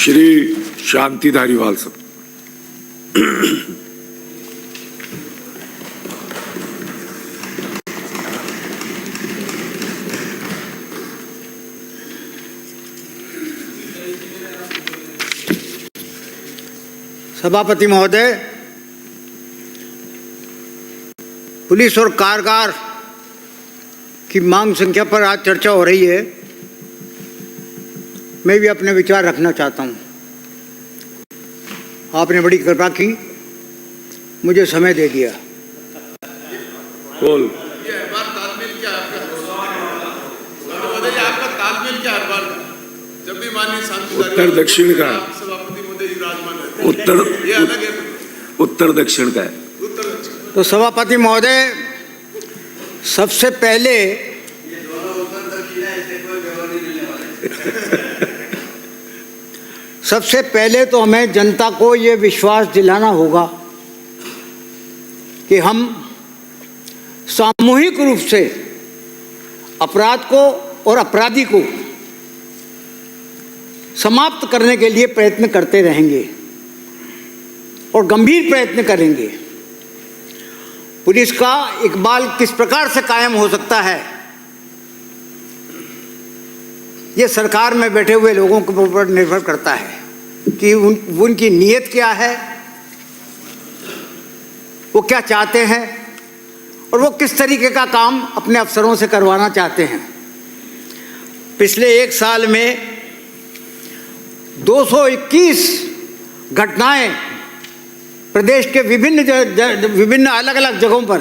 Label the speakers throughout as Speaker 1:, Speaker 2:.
Speaker 1: श्री शांति धारीवाल साहब।
Speaker 2: सभापति महोदय, पुलिस और कारागार की मांग संख्या पर आज चर्चा हो रही है। मैं भी अपने विचार रखना चाहता हूं। आपने बड़ी कृपा की, मुझे समय दे दिया।
Speaker 1: बोल।
Speaker 3: आपका तालमेल क्या हर बार जब भी माननीय शांति
Speaker 1: उत्तर दक्षिण का
Speaker 3: सभापति महोदय विराजमान है,
Speaker 1: उत्तर
Speaker 3: ये अलग है।
Speaker 1: उत्तर दक्षिण का है।
Speaker 3: उत्तर दक्षिण
Speaker 2: तो सभापति महोदय, सबसे पहले तो हमें जनता को ये विश्वास दिलाना होगा कि हम सामूहिक रूप से अपराध को और अपराधी को समाप्त करने के लिए प्रयत्न करते रहेंगे और गंभीर प्रयत्न करेंगे। पुलिस का इकबाल किस प्रकार से कायम हो सकता है, ये सरकार में बैठे हुए लोगों के ऊपर निर्भर करता है कि उनकी नीयत क्या है, वो क्या चाहते हैं और वो किस तरीके का काम अपने अफसरों से करवाना चाहते हैं। पिछले एक साल में 221 घटनाएं प्रदेश के विभिन्न अलग अलग जगहों पर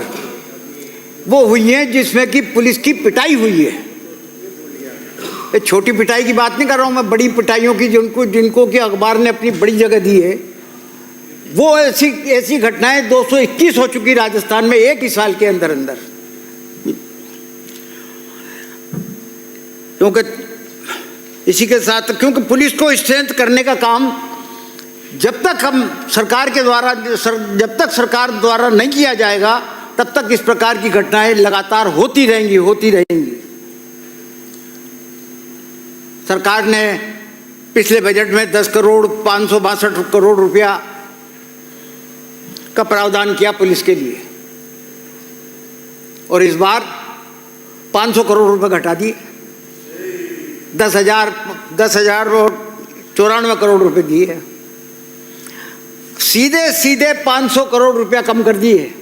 Speaker 2: वो हुई हैं जिसमें कि पुलिस की पिटाई हुई है। ये छोटी पिटाई की बात नहीं कर रहा हूँ मैं, बड़ी पिटाइयों की जिनको कि अखबार ने अपनी बड़ी जगह दी है। वो ऐसी घटनाएं 221 हो चुकी राजस्थान में एक ही साल के अंदर अंदर। क्योंकि इसी के साथ क्योंकि पुलिस को स्ट्रेंथ करने का काम जब तक सरकार द्वारा नहीं किया जाएगा तब तक इस प्रकार की घटनाएं लगातार होती रहेंगी। सरकार ने पिछले बजट में 10,562 करोड़ रुपया का प्रावधान किया पुलिस के लिए और इस बार 500 करोड़ रुपए घटा दिए। 10,094 करोड़ रुपए दिए। सीधे 500 करोड़ रुपया कम कर दिए।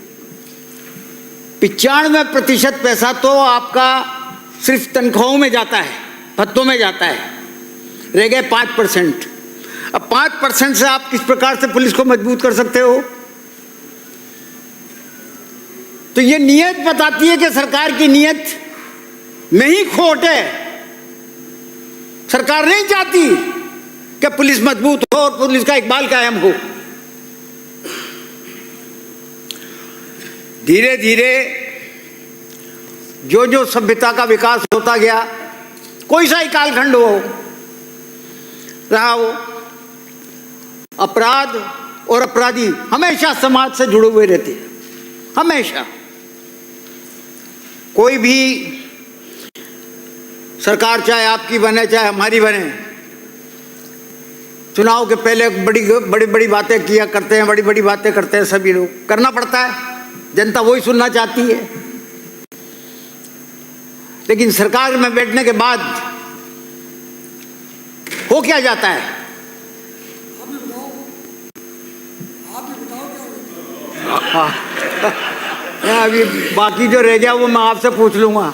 Speaker 2: 95% पैसा तो आपका सिर्फ तनख्वाहों में जाता है, भत्तों में जाता है, रह गए 5%। अब 5% से आप किस प्रकार से पुलिस को मजबूत कर सकते हो? तो ये नीयत बताती है कि सरकार की नीयत में ही खोट है। सरकार नहीं चाहती कि पुलिस मजबूत हो और पुलिस का इकबाल कायम हो। धीरे धीरे जो सभ्यता का विकास होता गया, कोई सा ही कालखंड रहा हो, अपराध और अपराधी हमेशा समाज से जुड़े हुए रहते हैं। हमेशा कोई भी सरकार, चाहे आपकी बने चाहे हमारी बने, चुनाव के पहले बड़ी बातें किया करते हैं, बड़ी बातें करते हैं सभी लोग। करना पड़ता है, जनता वही सुनना चाहती है। लेकिन सरकार में बैठने के बाद हो क्या जाता है? अभी बाकी जो रह गया वो मैं आपसे पूछ लूंगा।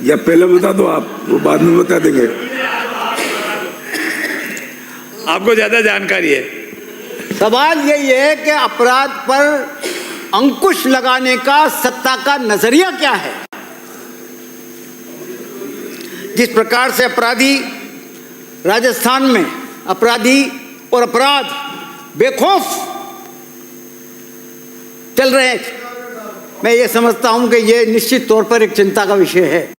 Speaker 1: या पहले बता दो आप, वो बाद में बता देंगे।
Speaker 4: आपको ज्यादा जानकारी है।
Speaker 2: सवाल यही है कि अपराध पर अंकुश लगाने का सत्ता का नजरिया क्या है? जिस प्रकार से राजस्थान में अपराधी और अपराध बेखौफ चल रहे हैं, मैं ये समझता हूं कि ये निश्चित तौर पर एक चिंता का विषय है।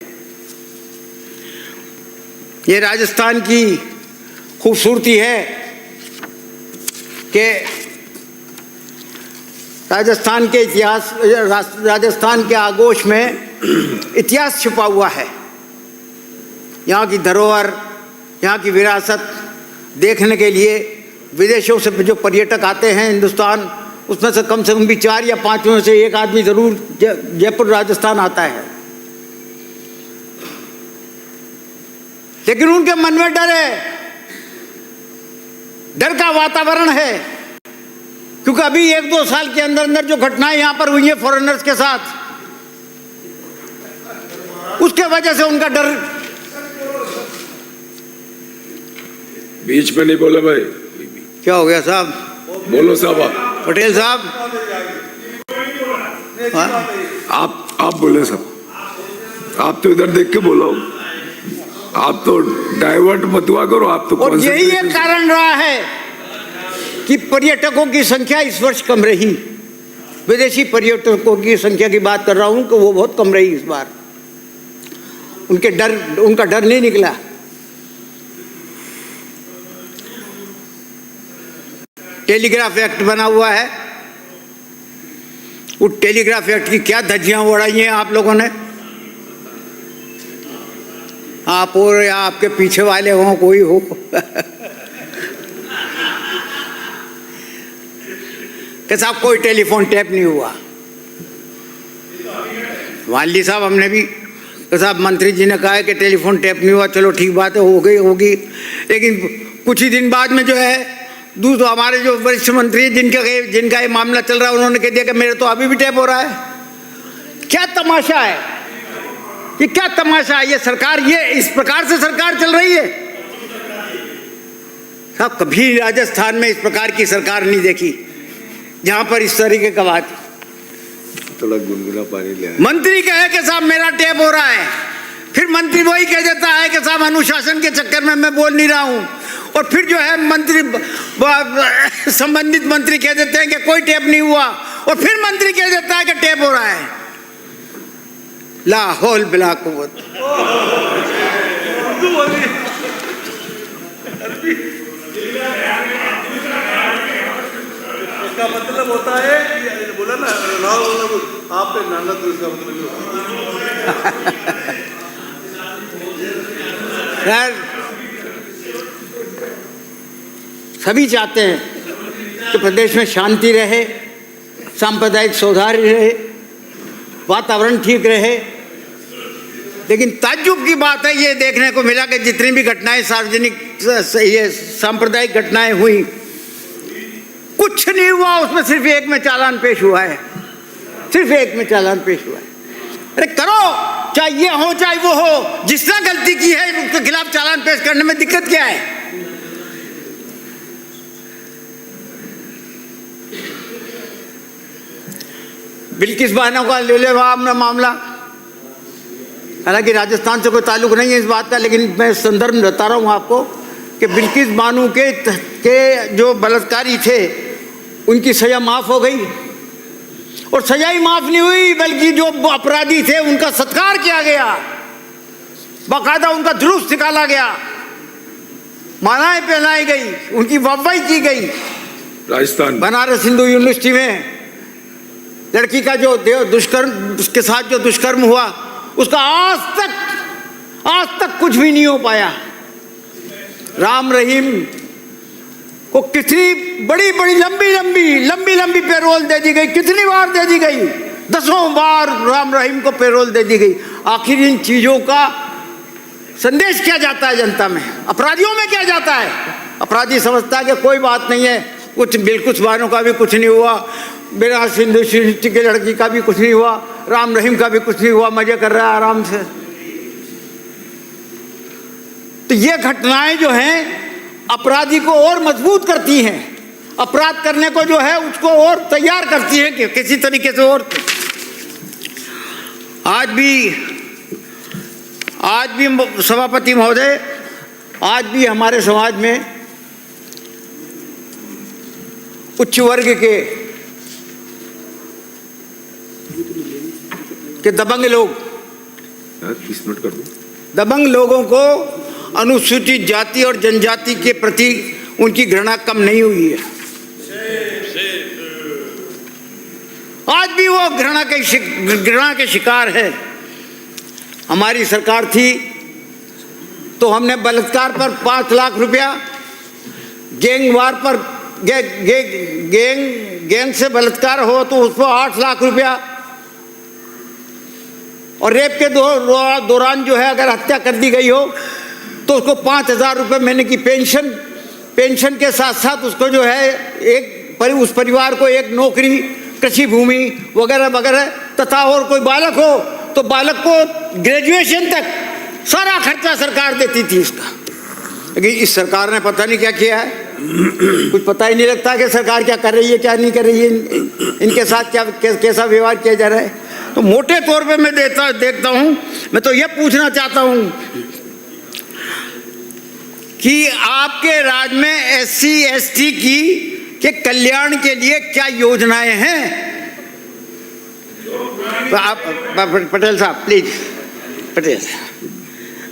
Speaker 2: ये राजस्थान की खूबसूरती है कि राजस्थान के आगोश में इतिहास छुपा हुआ है। यहाँ की धरोहर, यहाँ की विरासत देखने के लिए विदेशों से जो पर्यटक आते हैं हिंदुस्तान, उसमें से कम भी 4 या 5 में से एक आदमी जरूर जयपुर राजस्थान आता है। लेकिन उनके मन में डर है, डर का वातावरण है, क्योंकि अभी 1-2 साल के अंदर अंदर जो घटनाएं यहां पर हुई है फॉरेनर्स के साथ, उसके वजह से उनका डर।
Speaker 1: बीच में नहीं बोले भाई।
Speaker 2: क्या हो गया साहब?
Speaker 1: बोलो साहब। आप
Speaker 2: पटेल साहब,
Speaker 1: आप बोले साहब। आप तो इधर देख के बोलो, आप तो डाइवर्ट मत हुआ करो। आप तो
Speaker 2: और यही एक कारण रहा है कि पर्यटकों की संख्या इस वर्ष कम रही। विदेशी पर्यटकों की संख्या की बात कर रहा हूं कि वो बहुत कम रही इस बार। उनका डर नहीं निकला। टेलीग्राफ एक्ट बना हुआ है, वो टेलीग्राफ एक्ट की क्या धज्जियां उड़ाई हैं आप लोगों ने। आप और या आपके पीछे वाले हो, कोई हो कि साहब कोई टेलीफोन टैप नहीं हुआ। वाली साहब, हमने भी साहब मंत्री जी ने कहा है कि टेलीफोन टैप नहीं हुआ, चलो ठीक बात है, हो गई होगी। लेकिन कुछ ही दिन बाद में जो है दूसरे हमारे जो वरिष्ठ मंत्री जिनका ये मामला चल रहा है, उन्होंने कह दिया कि मेरे तो अभी भी टैप हो रहा है। क्या तमाशा है ये, क्या तमाशा है ये सरकार, ये इस प्रकार से सरकार चल रही है साहब। कभी राजस्थान में इस प्रकार की सरकार नहीं देखी जहां पर इस तरीके का बात।
Speaker 1: थोड़ा गुनगुना पानी ले आए।
Speaker 2: मंत्री कहे कि साहब मेरा टैप हो रहा है, फिर मंत्री वही कह देता है कि साहब अनुशासन के चक्कर में मैं बोल नहीं रहा हूं, और फिर जो है मंत्री संबंधित मंत्री कह देते हैं कि कोई टैप नहीं हुआ, और फिर मंत्री कह देता है कि टैप हो रहा है। लाहौल बिला कुव्वत।
Speaker 3: इसका मतलब होता है, बोला ना आप पे नाना, तो इसका मतलब
Speaker 2: सर, सभी चाहते हैं कि प्रदेश में शांति रहे, सांप्रदायिक सौहार्द रहे, वातावरण ठीक रहे। लेकिन ताज्जुब की बात है, ये देखने को मिला कि जितनी भी घटनाएं सार्वजनिक ये सांप्रदायिक घटनाएं हुई, कुछ नहीं हुआ उसमें, सिर्फ एक में चालान पेश हुआ है, सिर्फ एक में चालान पेश हुआ है। अरे करो, चाहे ये हो चाहे वो हो, जिसने गलती की है उसके खिलाफ चालान पेश करने में दिक्कत क्या है। बिल्किस बानो का ले ले मामला, हालांकि राजस्थान से कोई ताल्लुक नहीं है इस बात का, लेकिन मैं संदर्भ बता रहा हूँ आपको कि बिल्किस बानो के जो बलात्कारी थे उनकी सजा माफ हो गई, और सजा ही माफ नहीं हुई बल्कि जो अपराधी थे उनका सत्कार किया गया, बाकायदा उनका जुलूस निकाला गया, मालाएं पहनाई गई, उनकी वाहवाही की गई।
Speaker 1: राजस्थान
Speaker 2: बनारस हिंदू यूनिवर्सिटी में लड़की का जो दुष्कर्म, उसके साथ जो दुष्कर्म हुआ, उसका आज तक कुछ भी नहीं हो पाया। राम रहीम को कितनी बड़ी लंबी पैरोल दे दी गई, कितनी बार दे दी गई, 10 बार राम रहीम को पैरोल दे दी गई। आखिर इन चीजों का संदेश क्या जाता है जनता में, अपराधियों में क्या जाता है? अपराधी समझता है कि कोई बात नहीं है, कुछ बिल्कुस बानों का भी कुछ नहीं हुआ, बनारस हिंदू यूनिवर्सिटी की लड़की का भी कुछ नहीं हुआ, राम रहीम का भी कुछ नहीं हुआ, मजे कर रहा है आराम से। तो ये घटनाएं जो हैं अपराधी को और मजबूत करती हैं, अपराध करने को जो है उसको और तैयार करती हैं कि किसी तरीके से। और आज भी सभापति महोदय, आज भी हमारे समाज में उच्च वर्ग के दबंग लोग,
Speaker 1: 30 मिनट कर दो,
Speaker 2: दबंग लोगों को अनुसूचित जाति और जनजाति के प्रति उनकी घृणा कम नहीं हुई है। आज भी वो घृणा के शिकार है। हमारी सरकार थी तो हमने बलात्कार पर 5 लाख रुपया गैंग वार पर गैंग से बलात्कार हो तो उसको 8 लाख रुपया, और रेप के दौरान जो है अगर हत्या कर दी गई हो तो उसको 5,000 रुपये महीने की पेंशन के साथ साथ उसको जो है उस परिवार को एक नौकरी, कृषि भूमि वगैरह वगैरह, तथा और कोई बालक हो तो बालक को ग्रेजुएशन तक सारा खर्चा सरकार देती थी इसका। लेकिन इस सरकार ने पता नहीं क्या किया है, कुछ पता ही नहीं लगता कि सरकार क्या कर रही है क्या नहीं कर रही है, इनके साथ क्या कैसा व्यवहार किया जा रहा है। तो मोटे तौर पे मैं देखता हूं, मैं तो यह पूछना चाहता हूं कि आपके राज्य में SC/ST के कल्याण के लिए क्या योजनाएं हैं। तो आप पटेल साहब प्लीज, पटेल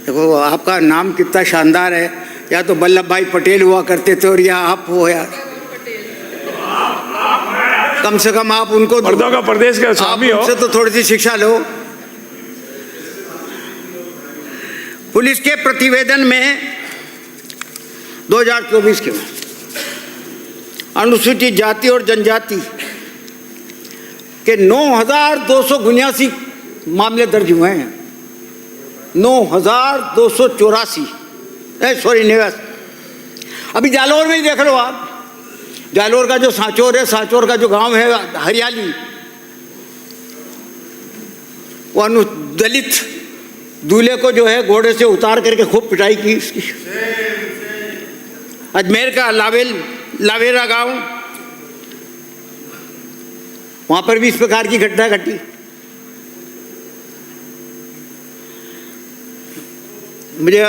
Speaker 2: देखो आपका नाम कितना शानदार है, या तो वल्लभ भाई पटेल हुआ करते थे और या आप हो यार, कम से कम आप उनको
Speaker 4: मर्दों का प्रदेश का स्वामी हो,
Speaker 2: उनसे तो थोड़ी सी शिक्षा लो। पुलिस के प्रतिवेदन में 2024 के अनुसूचित जाति और जनजाति के 9,279 मामले दर्ज हुए हैं। 9,284 अभी जालोर में ही देख लो आप, जालोर का जो सांचौर है, सांचौर का जो गांव है हरियाली, वो दलित दूल्हे को जो है घोड़े से उतार करके खूब पिटाई की इसकी। अजमेर का लावेरा गांव, वहां पर भी इस प्रकार की घटना घटी। मुझे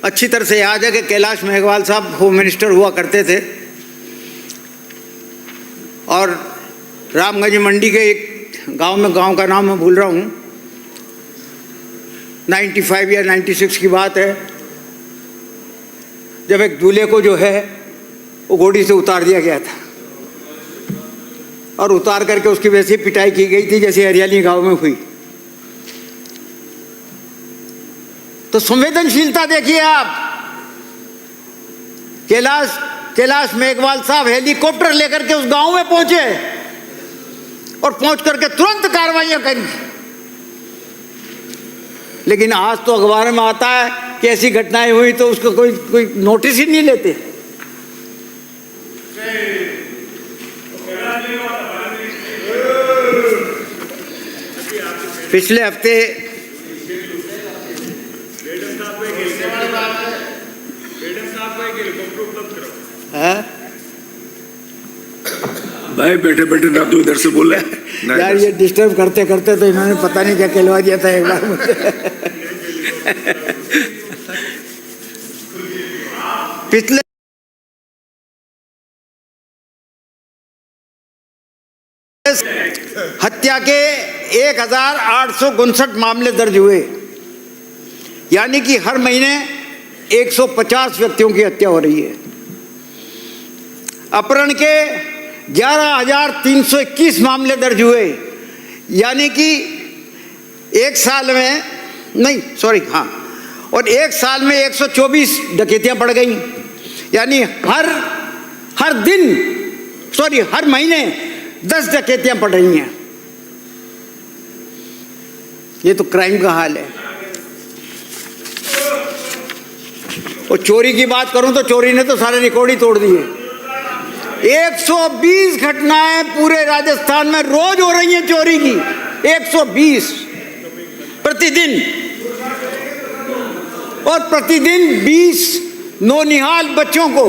Speaker 2: अच्छी तरह से याद है कि कैलाश मेघवाल साहब होम मिनिस्टर हुआ करते थे और रामगंज मंडी के एक गांव का नाम मैं भूल रहा हूँ, 95 या 96 की बात है, जब एक दूल्हे को जो है वो घोड़ी से उतार दिया गया था और उतार करके उसकी वैसी पिटाई की गई थी जैसे हरियाली गांव में हुई। तो संवेदनशीलता देखिए आप, कैलाश मेघवाल साहब हेलीकॉप्टर लेकर के उस गांव में पहुंचे और पहुंच करके तुरंत कार्रवाइयां करी। लेकिन आज तो अखबार में आता है कि ऐसी घटनाएं हुई तो उसको कोई नोटिस ही नहीं लेते। पिछले हफ्ते
Speaker 1: भाई बैठे बैठे ना तो इधर से बोल रहे
Speaker 2: यार, ये डिस्टर्ब करते करते तो इन्होंने पता नहीं क्या कहलवा दिया था एक बार मुझे। पिछले हत्या के 1,859 मामले दर्ज हुए, यानी कि हर महीने 150 व्यक्तियों की हत्या हो रही है। अपहरण के 11,321 मामले दर्ज हुए, यानी कि एक साल में और एक साल में 124 डकैतियां बढ़ गई, यानी हर महीने 10 डकैतियां पड़ रही हैं। ये तो क्राइम का हाल है। और चोरी की बात करूं तो चोरी ने तो सारे रिकॉर्ड ही तोड़ दिए। 120 घटनाएं पूरे राजस्थान में रोज हो रही हैं चोरी की, 120 प्रतिदिन, और प्रतिदिन 20 नौनिहाल बच्चों को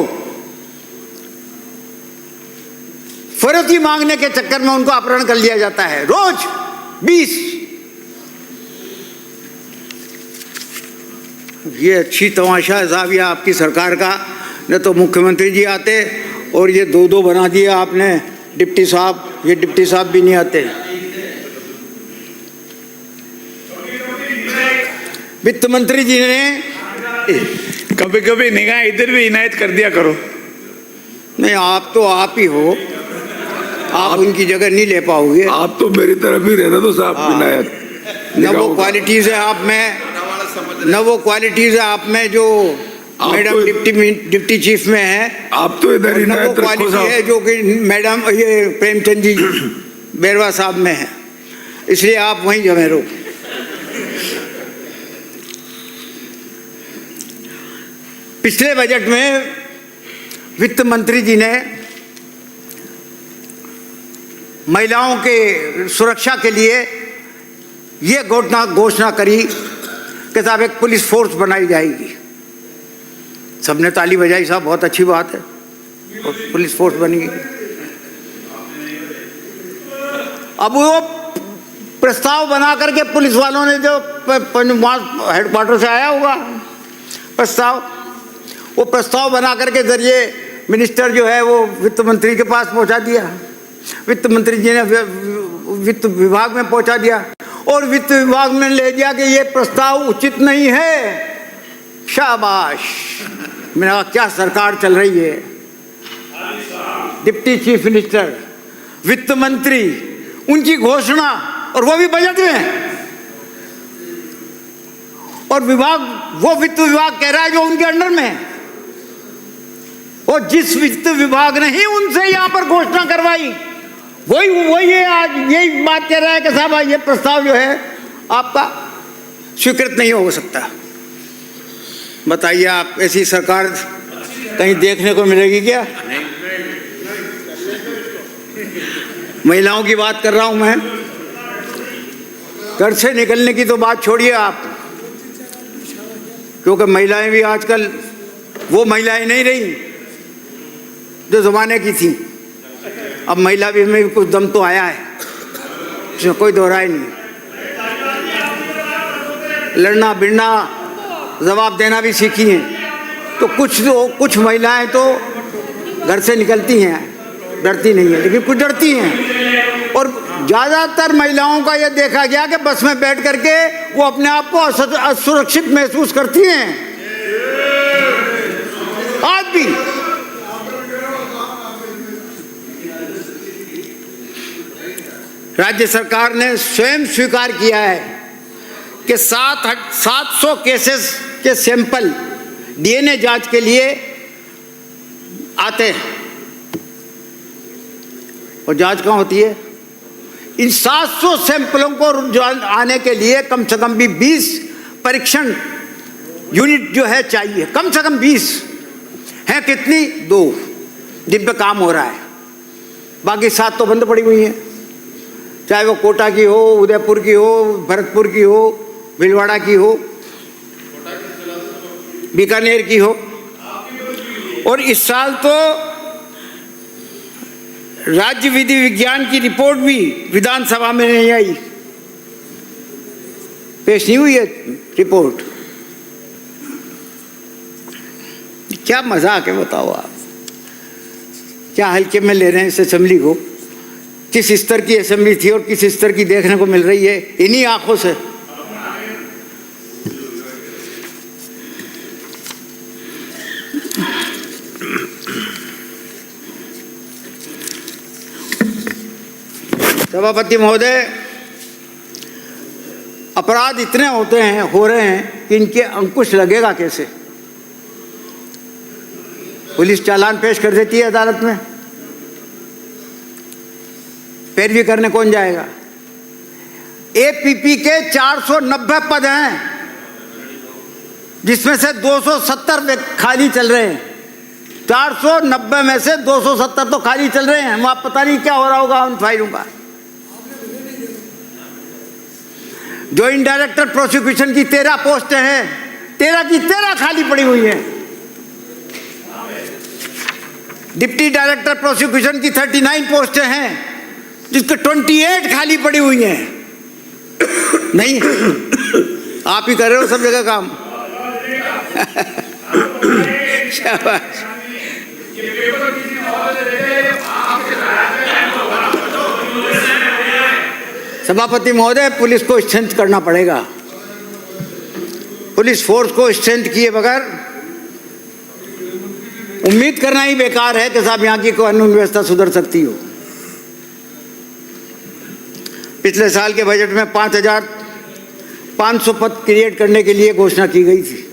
Speaker 2: फरोती मांगने के चक्कर में उनको अपहरण कर लिया जाता है, रोज 20। ये अच्छी तमाशा है साहब ये आपकी सरकार का। न तो मुख्यमंत्री जी आते और ये 2-2 बना दिया आपने डिप्टी साहब, ये डिप्टी साहब भी नहीं आते। वित्त मंत्री जी ने
Speaker 4: कभी कभी निगाह इधर भी इनायत कर दिया करो।
Speaker 2: नहीं, आप तो आप ही हो, आप उनकी जगह नहीं ले पाओगे।
Speaker 1: आप तो मेरी तरफ ही रहना तो साहब विनायक।
Speaker 2: न वो क्वालिटीज है आप में, न वो क्वालिटीज है आप में जो
Speaker 1: आप
Speaker 2: मैडम
Speaker 1: तो-
Speaker 2: डिप्टी चीफ में है,
Speaker 1: आप तो इधर
Speaker 2: और न वो
Speaker 1: इनायत रखो
Speaker 2: क्वालिटी है
Speaker 1: साहब।
Speaker 2: जो कि मैडम ये प्रेमचंद जी बैरवा साहब में है, इसलिए आप वहीं जमे रहो। पिछले बजट में वित्त मंत्री जी ने महिलाओं के सुरक्षा के लिए ये घोषणा करी कि साहब एक पुलिस फोर्स बनाई जाएगी। सबने ताली बजाई, साहब बहुत अच्छी बात है, और पुलिस फोर्स बनेगी। अब वो प्रस्ताव बना करके पुलिस वालों ने जो हेडक्वार्टर से आया होगा प्रस्ताव, वो प्रस्ताव बना करके जरिए मिनिस्टर जो है वो वित्त मंत्री के पास पहुंचा दिया, वित्त मंत्री जी ने वित्त विभाग में पहुंचा दिया, और वित्त विभाग ने ले दिया कि ये प्रस्ताव उचित नहीं है। शाबाश, मैंने कहा क्या सरकार चल रही है। डिप्टी चीफ मिनिस्टर, वित्त मंत्री, उनकी घोषणा, और वो भी बजट में, और विभाग, वो वित्त विभाग कह रहा है जो उनके अंडर में है, और जिस वित्त विभाग ने ही उनसे यहां पर घोषणा करवाई वही ये आज यही बात कह रहा है कि साहब ये प्रस्ताव जो है आपका स्वीकृत नहीं हो सकता। बताइए, आप ऐसी सरकार कहीं देखने को मिलेगी क्या? महिलाओं की बात कर रहा हूं मैं, घर से निकलने की तो बात छोड़िए आप, क्योंकि महिलाएं भी आजकल वो महिलाएं नहीं रही जो जमाने की थी। अब महिला भी में भी कुछ दम तो आया है, इसमें कोई दोहराई नहीं। लड़ना भिड़ना, जवाब देना भी सीखी हैं। तो कुछ महिलाएं तो घर से निकलती हैं, डरती नहीं है, लेकिन कुछ डरती हैं। और ज़्यादातर महिलाओं का यह देखा गया कि बस में बैठ करके वो अपने आप को असुरक्षित महसूस करती हैं। आज भी राज्य सरकार ने स्वयं स्वीकार किया है कि 700 केसेस के सैंपल डीएनए जांच के लिए आते हैं, और जांच कहाँ होती है? इन 700 सैंपलों को आने के लिए कम से कम भी 20 परीक्षण यूनिट जो है चाहिए, कम से कम 20 हैं। कितनी? 2 जिन पे काम हो रहा है, बाकी 7 तो बंद पड़ी हुई हैं, चाहे वो कोटा की हो, उदयपुर की हो, भरतपुर की हो, भीलवाड़ा की हो, बीकानेर की हो। और इस साल तो राज्य विधि विज्ञान की रिपोर्ट भी विधानसभा में नहीं आई, पेश नहीं हुई है रिपोर्ट। क्या मजाक है बताओ आप, क्या हल्के में ले रहे हैं इस असेंबली को? किस स्तर की असेंबली थी और किस स्तर की देखने को मिल रही है इन्हीं आंखों से। सभापति महोदय, अपराध इतने हो रहे हैं कि इनके अंकुश लगेगा कैसे? पुलिस चालान पेश कर देती है अदालत में, पैरवी करने कौन जाएगा? एपीपी के 490 पद हैं, जिसमें से 270 खाली चल रहे हैं। 490 में से 270 तो खाली चल रहे हैं, वहां पता नहीं क्या हो रहा होगा उन फाइलों का। जॉइंट डायरेक्टर प्रोसिक्यूशन की 13 पोस्टें हैं, 13 की 13 खाली पड़ी हुई हैं। डिप्टी डायरेक्टर प्रोसिक्यूशन की 39 पोस्टें हैं, जिसके 28 खाली पड़ी हुई हैं। नहीं, आप ही कर रहे हो सब जगह काम। शाबाश। सभापति महोदय, पुलिस को स्ट्रेंथ करना पड़ेगा। पुलिस फोर्स को स्ट्रेंथ किए बगैर उम्मीद करना ही बेकार है कि साहब यहाँ की कानून व्यवस्था सुधर सकती हो। पिछले साल के बजट में 5500 पद क्रिएट करने के लिए घोषणा की गई थी,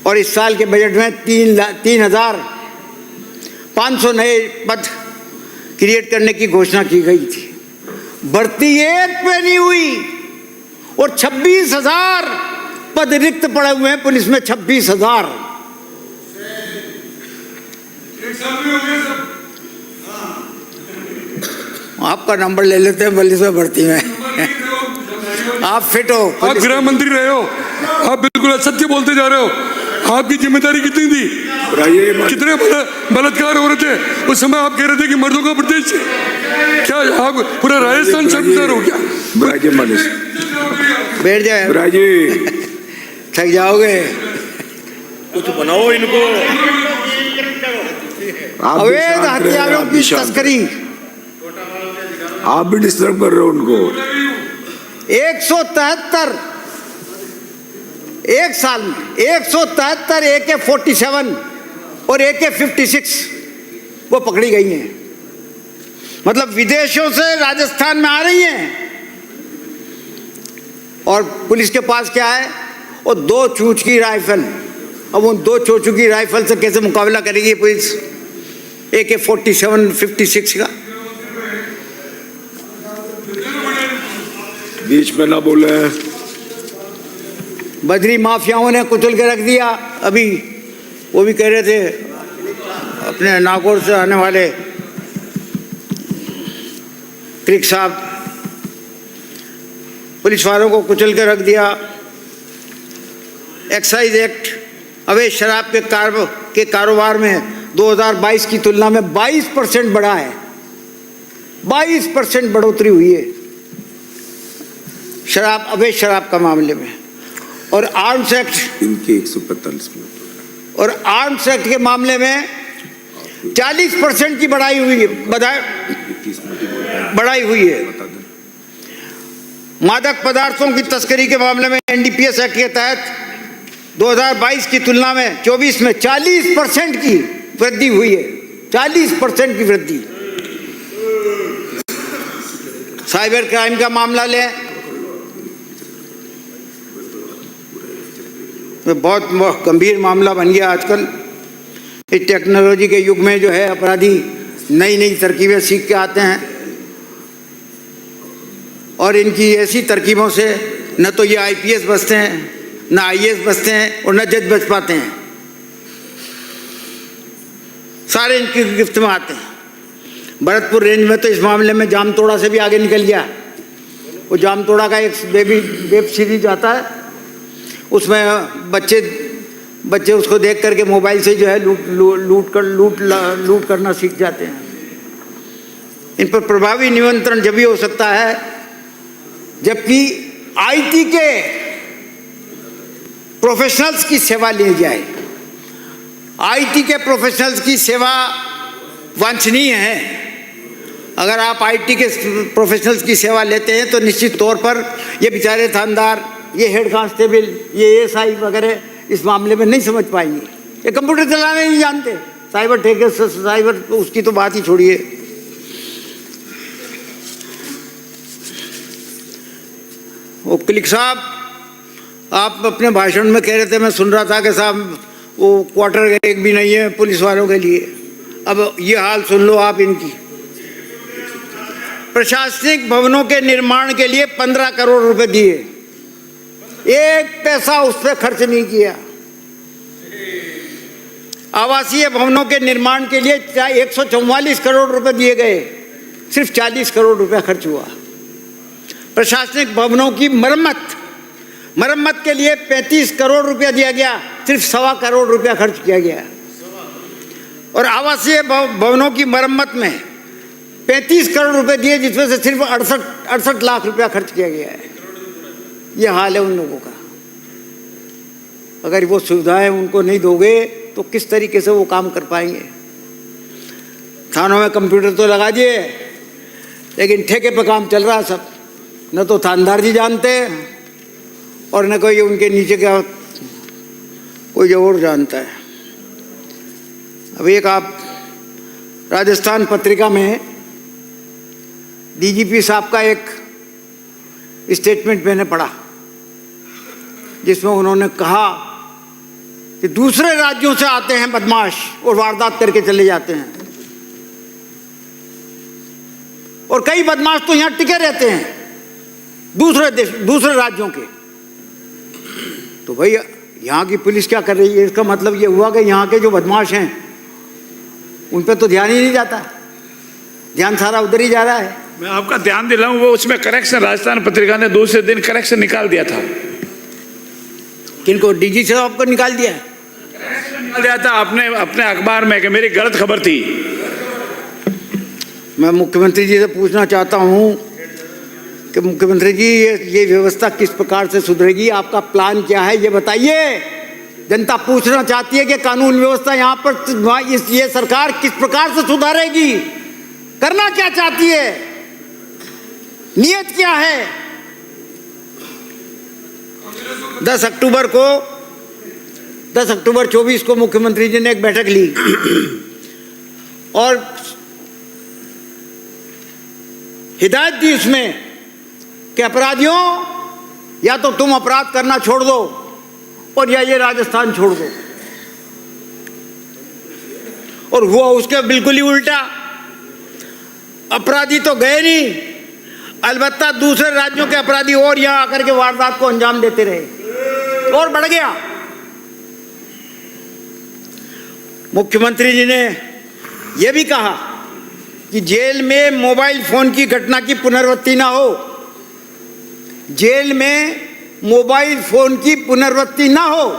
Speaker 2: और इस साल के बजट में 3,500 नए पद क्रिएट करने की घोषणा की गई थी। भर्ती एक पे नहीं हुई और 26,000 पद रिक्त पड़े हुए हैं पुलिस में। 26,000। आपका नंबर ले लेते हैं पुलिस में भर्ती में। आप फिट हो,
Speaker 5: आप गृह मंत्री रहे हो, आप बिल्कुल असत्य बोलते जा रहे हो। आपकी जिम्मेदारी कितनी थी? कितने बलात्कार हो रहे थे उस समय? आप कह रहे थे कि मर्दों का प्रदेश है। क्या आप पूरा राजस्थान शर्मसार हो क्या?
Speaker 2: बैठ जाए, थक जाओगे।
Speaker 4: कुछ बनाओ इनको।
Speaker 2: अवैध हथियारों की तस्करी,
Speaker 1: आप भी डिस्टर्ब कर रहे हो उनको।
Speaker 2: 173 एक साल में 173 AK-47 और AK-56 वो पकड़ी गई हैं। मतलब विदेशों से राजस्थान में आ रही हैं और पुलिस के पास क्या है? वो 2 चूच की राइफल। अब उन 2 चोचू की राइफल से कैसे मुकाबला करेगी पुलिस AK-47, 56 का?
Speaker 1: बीच में ना बोले।
Speaker 2: बजरी माफियाओं ने कुचल के रख दिया। अभी वो भी कह रहे थे अपने नागौर से आने वाले क्रिक साहब, पुलिस वालों को कुचल के रख दिया। एक्साइज एक्ट अवैध शराब के कारोबार में 2022 की तुलना में 22% बढ़ा है। 22% बढ़ोतरी हुई है अवैध शराब का मामले में। और आर्म्स एक्ट
Speaker 1: इनके 145 में
Speaker 2: और आर्म्स एक्ट के मामले में 40% की बढ़ाई हुई है। मादक पदार्थों की तस्करी के मामले में NDPS एक्ट के तहत 2022 की तुलना में 24 में 40% की वृद्धि हुई है। 40% की वृद्धि। साइबर क्राइम का मामला लें, बहुत गंभीर मामला बन गया आजकल। इस टेक्नोलॉजी के युग में जो है अपराधी नई नई तरकीबें सीख के आते हैं और इनकी ऐसी तरकीबों से न तो ये IPS बचते हैं, न IAS बचते हैं और न जज बच पाते हैं। सारे इनकी गिरफ्त में आते हैं। भरतपुर रेंज में तो इस मामले में जामतोड़ा से भी आगे निकल गया। वो जामतोड़ा का एक वेब सीरीज आता है, उसमें बच्चे उसको देख करके मोबाइल से जो है लूट करना सीख जाते हैं। इन पर प्रभावी नियंत्रण जब भी हो सकता है जबकि IT के प्रोफेशनल्स की सेवा ली जाए। IT के प्रोफेशनल्स की सेवा वांछनीय है। अगर आप IT के प्रोफेशनल्स की सेवा लेते हैं तो निश्चित तौर पर ये बेचारे थानेदार, ये हेड कांस्टेबल, ये ASI वगैरह इस मामले में नहीं समझ पाएंगे। ये कंप्यूटर चलाने नहीं जानते। साइबर ठेके साइबर उसकी तो बात ही छोड़िए। वो क्लिक साहब, आप अपने भाषण में कह रहे थे, मैं सुन रहा था कि साहब वो क्वार्टर एक भी नहीं है पुलिस वालों के लिए। अब ये हाल सुन लो आप इनकी। प्रशासनिक भवनों के निर्माण के लिए 15 करोड़ रुपए दिए, एक पैसा उस पर खर्च नहीं किया। आवासीय भवनों के निर्माण के लिए 144 करोड़ रुपए दिए गए, सिर्फ 40 करोड़ रुपया खर्च हुआ। प्रशासनिक भवनों की मरम्मत के लिए 35 करोड़ रुपया दिया गया, सिर्फ 1.25 करोड़ रुपया खर्च किया गया। और आवासीय भवनों की मरम्मत में 35 करोड़ रुपए दिए, जिसमें से सिर्फ 68 लाख रुपया खर्च किया गया है। ये हाल है उन लोगों का। अगर वो सुविधाएं उनको नहीं दोगे तो किस तरीके से वो काम कर पाएंगे? थानों में कंप्यूटर तो लगा दिए, लेकिन ठेके पे काम चल रहा है सब। न तो थानेदार जी जानते हैं और न कोई उनके नीचे का कोई और जानता है। अब एक आप राजस्थान पत्रिका में DGP साहब का एक स्टेटमेंट मैंने पढ़ा, जिसमें उन्होंने कहा कि दूसरे राज्यों से आते हैं बदमाश और वारदात करके चले जाते हैं, और कई बदमाश तो यहां टिके रहते हैं दूसरे राज्यों के। तो भाई यहां की पुलिस क्या कर रही है? इसका मतलब ये हुआ कि यहां के जो बदमाश हैं उन पे तो ध्यान ही नहीं जाता, ध्यान सारा उधर ही जा रहा है।
Speaker 4: मैं आपका ध्यान दिलाऊं, वो उसमें करेक्शन, राजस्थान पत्रिका ने दूसरे दिन करेक्शन निकाल दिया था।
Speaker 2: किनको? डीजी साहब को निकाल दिया?
Speaker 4: निकाल दिया था अपने अखबार में कि मेरी गलत खबर थी।
Speaker 2: मैं मुख्यमंत्री जी से पूछना चाहता हूं कि मुख्यमंत्री जी ये व्यवस्था किस प्रकार से सुधरेगी? आपका प्लान क्या है ये बताइए। जनता पूछना चाहती है कि कानून व्यवस्था यहाँ पर ये सरकार किस प्रकार से सुधारेगी, करना क्या चाहती है, नियत क्या है? 10 अक्टूबर 24 को मुख्यमंत्री जी ने एक बैठक ली और हिदायत दी उसमें कि अपराधियों, या तो तुम अपराध करना छोड़ दो और या ये राजस्थान छोड़ दो। और हुआ उसके बिल्कुल ही उल्टा। अपराधी तो गए नहीं, अलबत्ता दूसरे राज्यों के अपराधी और यहां आकर के वारदात को अंजाम देते रहे और बढ़ गया। मुख्यमंत्री जी ने यह भी कहा कि जेल में मोबाइल फोन की घटना की पुनरावृत्ति ना हो, जेल में मोबाइल फोन की पुनरावृत्ति ना हो,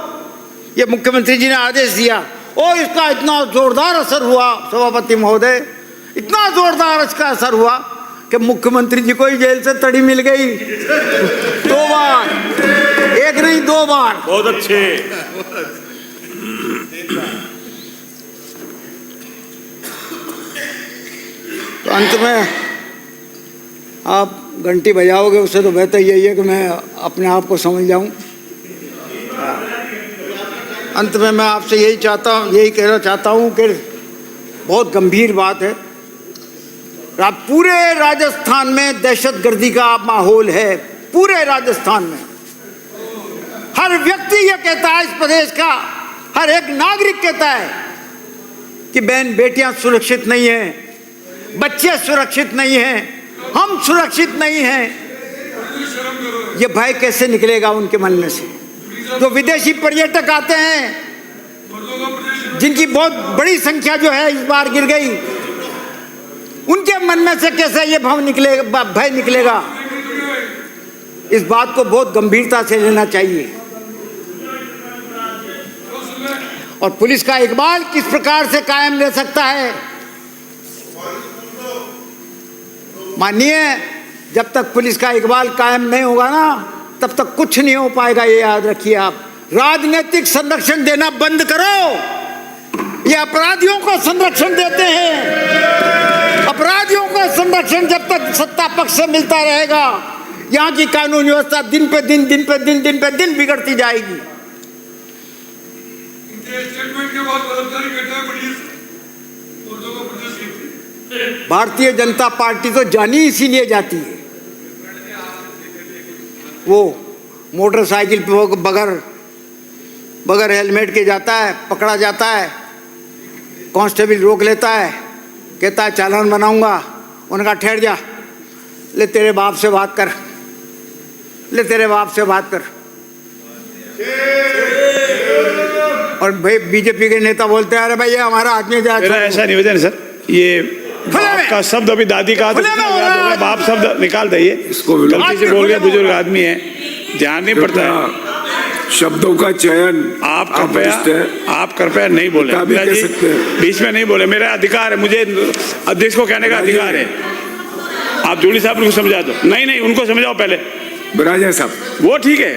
Speaker 2: यह मुख्यमंत्री जी ने आदेश दिया। और इसका इतना जोरदार असर हुआ सभापति महोदय, इतना जोरदार इसका असर हुआ कि मुख्यमंत्री जी को ही जेल से तड़ी मिल गई 2 बार, एक नहीं 2 बार।
Speaker 4: बहुत अच्छे।
Speaker 2: तो अंत में आप घंटी बजाओगे, उससे तो बेहतर यही है कि मैं अपने आप को समझ जाऊं। अंत में मैं आपसे यही कहना चाहता हूं कि बहुत गंभीर बात है। पूरे राजस्थान में दहशतगर्दी का माहौल है, पूरे राजस्थान में। हर व्यक्ति ये कहता है, इस प्रदेश का हर एक नागरिक कहता है कि बहन बेटियां सुरक्षित नहीं हैं, बच्चे सुरक्षित नहीं हैं, हम सुरक्षित नहीं हैं। ये भय कैसे निकलेगा उनके मन में से? जो विदेशी पर्यटक आते हैं, जिनकी बहुत बड़ी संख्या जो है इस बार गिर गई, उनके मन में से कैसे ये भय निकलेगा? इस बात को बहुत गंभीरता से लेना चाहिए। और पुलिस का इकबाल किस प्रकार से कायम रह सकता है? मानिए, जब तक पुलिस का इकबाल कायम नहीं होगा ना, तब तक कुछ नहीं हो पाएगा, ये याद रखिए आप। राजनीतिक संरक्षण देना बंद करो। ये अपराधियों को संरक्षण देते हैं। अपराधियों को संरक्षण जब तक सत्ता पक्ष से मिलता रहेगा, यहाँ की कानून व्यवस्था दिन पे दिन बिगड़ती जाएगी।
Speaker 5: स्टेटमेंट के बाद बलात्कारी घटना बढ़ी है, मुर्दों को प्रोटेस्ट की थी।
Speaker 2: भारतीय जनता पार्टी तो जानी इसीलिए जाती है। वो मोटरसाइकिल पे बगैर हेलमेट के जाता है, पकड़ा जाता है, कांस्टेबल रोक लेता है, कहता है चालान बनाऊंगा। उन्होंने कहा ठहर जा, ले तेरे बाप से बात कर, ले तेरे बाप से बात कर। और भाई बीजेपी के नेता बोलते हैं अरे भाई ये हमारा आदमी जा।
Speaker 4: मेरा ऐसा निवेदन है सर, ये बाप का शब्द अभी दादी का बाप शब्द निकाल दइए।
Speaker 1: इसको
Speaker 4: गलती से बोल गया, बुजुर्ग आदमी है, ध्यान नहीं पड़ता है।
Speaker 1: शब्दों का चयन
Speaker 4: आप कृपया नहीं बोले, बीच में नहीं बोले। मेरा अधिकार है, मुझे अध्यक्ष को कहने का अधिकार है। आप जोड़ी साहब को समझा दो। नहीं उनको समझाओ पहले।
Speaker 1: बराजा साहब
Speaker 4: वो ठीक है,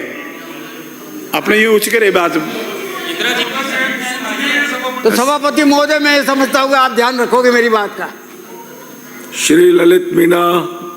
Speaker 4: अपने ये उच्च करे बात।
Speaker 2: तो सभापति महोदय, मैं समझता हूँ आप ध्यान रखोगे मेरी बात का।
Speaker 1: श्री ललित मीना